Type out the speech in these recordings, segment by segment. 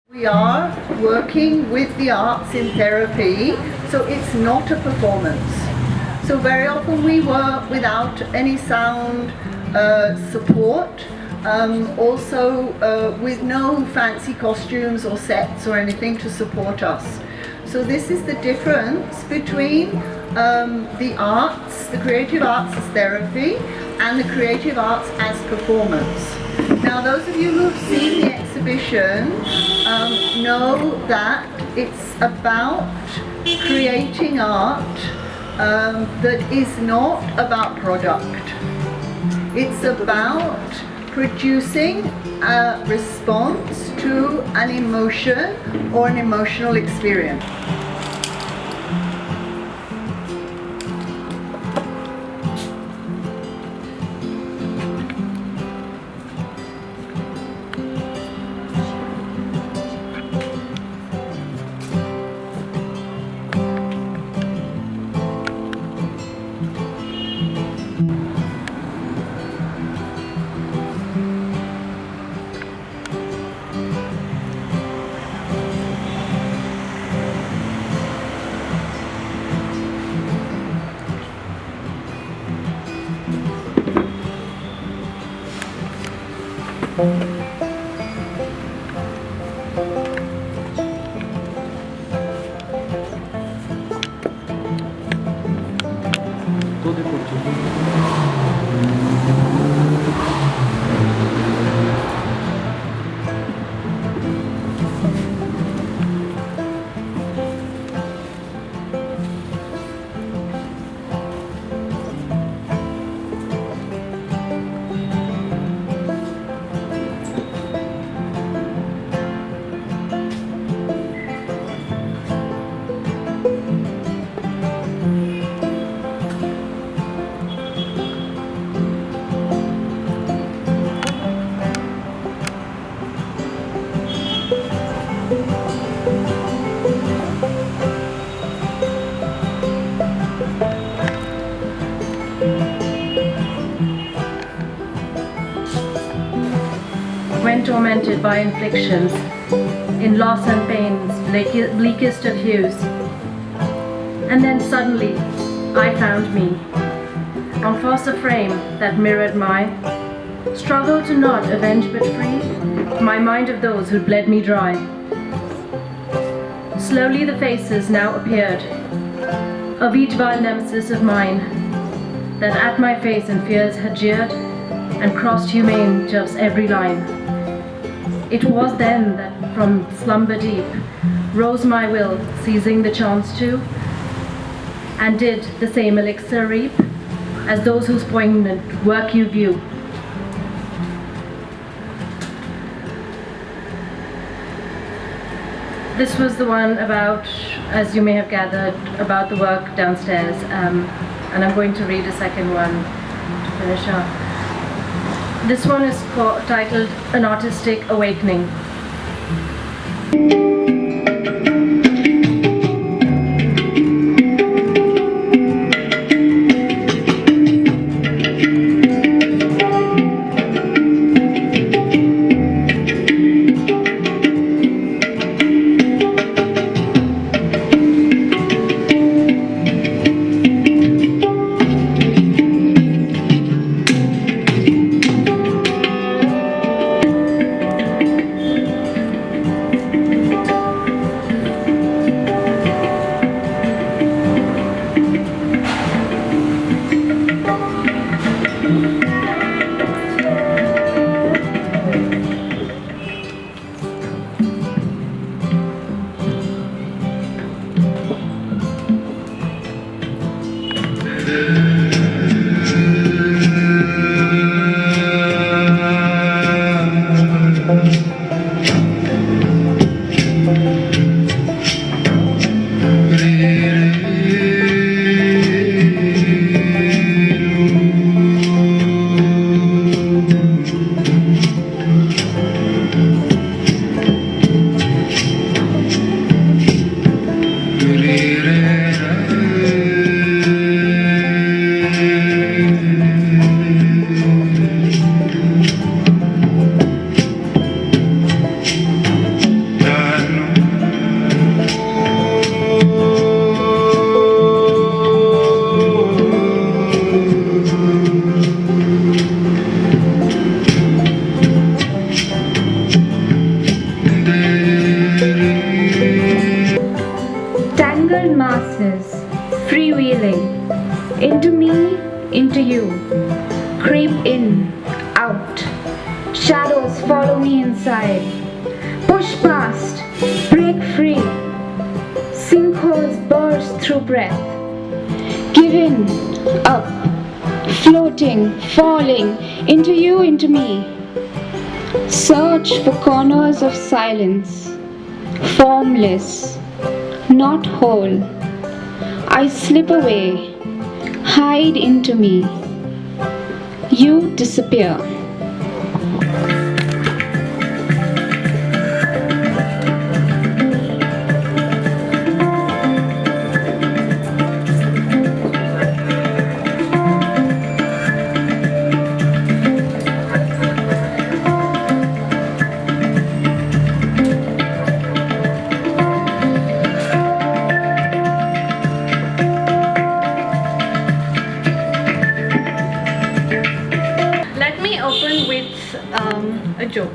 We are working with the arts in therapy, so it's not a performance. So very often we work without any sound support, also with no fancy costumes or sets or anything to support us. So this is the difference between the arts, the creative arts as therapy, and the creative arts as performance. Now those of you who have seen the exhibition know that it's about creating art that is not about product. It's about producing a response to an emotion or an emotional experience. Todo é curto. When tormented by inflictions, in loss and pain's bleakest of hues. And then suddenly, I found me, on force of frame that mirrored my struggle to not avenge but free my mind of those who bled me dry. Slowly the faces now appeared, of each vile nemesis of mine, that at my face and fears had jeered, and crossed humane Jove's every line. It was then that from slumber deep rose my will, seizing the chance to, and did the same elixir reap as those whose poignant work you view. This was the one about, as you may have gathered, about the work downstairs, and I'm going to read a second one to finish up. This one is titled An Artistic Awakening. Shadows follow me inside. Push past, break free. Sinkholes burst through breath. Give in, up, floating, falling, into you, into me. Search for corners of silence, formless, not whole. I slip away, hide into me. You disappear. Let me open with a joke.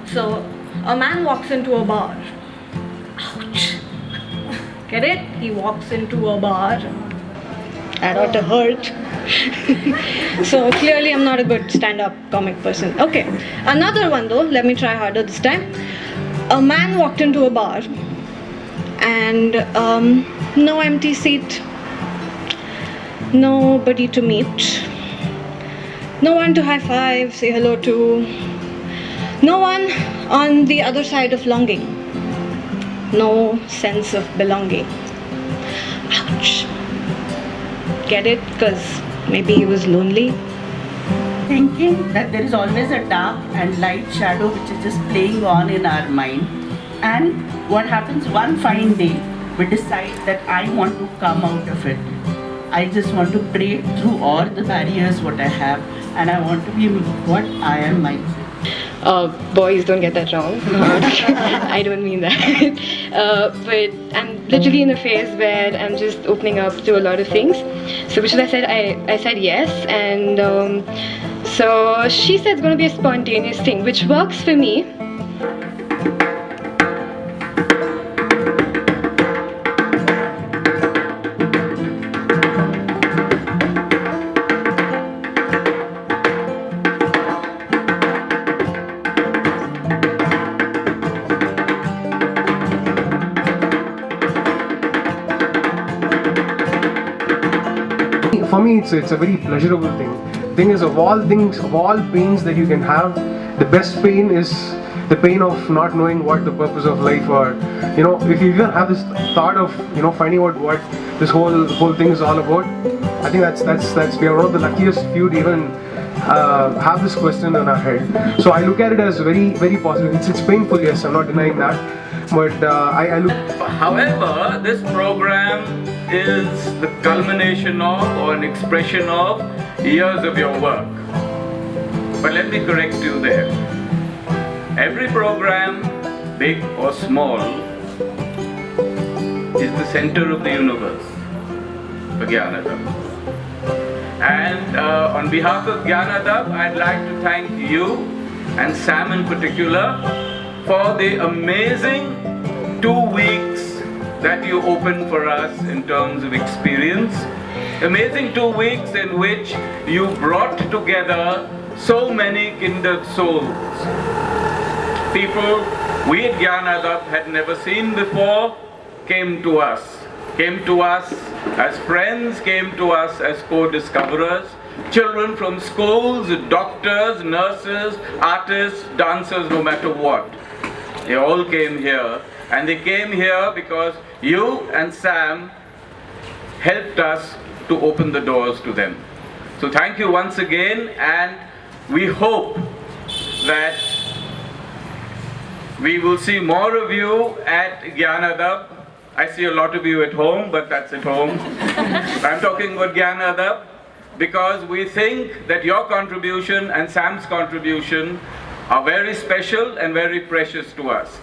So, a man walks into a bar. Ouch! Get it? He walks into a bar. I got hurt. So, clearly, I'm not a good stand up comic person. Okay, another one though. Let me try harder this time. A man walked into a bar and no empty seat, nobody to meet. No one to high five, say hello to. No one on the other side of longing. No sense of belonging. Ouch. Get it? Because maybe he was lonely. Thinking that there is always a dark and light shadow which is just playing on in our mind. And what happens one fine day, we decide that I want to come out of it. I just want to break through all the barriers what I have, and I want to be what I am myself. Boys, don't get that wrong. I don't mean that. But I'm literally in a phase where I'm just opening up to a lot of things. So which I said, I said yes, and so she said it's going to be a spontaneous thing, which works for me. For me, it's a very pleasurable thing. Thing is, of all pains that you can have, the best pain is the pain of not knowing what the purpose of life, or if you even have this thought of finding out what this whole thing is all about. I think that's we are one of the luckiest few to even have this question in our head. So I look at it as very, very positive. It's painful, yes, I'm not denying that, but I look. However, this program is the culmination of, or an expression of, years of your work. But let me correct you there. Every program, big or small, is the center of the universe for Gyanadab. And on behalf of Gyanadab, I'd like to thank you, and Sam in particular, for the amazing 2 weeks that you opened for us in terms of experience. Amazing 2 weeks in which you brought together so many kindred souls. People we at Gyanadab had never seen before came to us as friends, came to us as co-discoverers. Children from schools, doctors, nurses, artists, dancers, no matter what. They all came here. And they came here because you and Sam helped us to open the doors to them. So thank you once again, and we hope that we will see more of you at Gyanadab. I see a lot of you at home, but that's at home. I'm talking about Gyanadab because we think that your contribution and Sam's contribution are very special and very precious to us.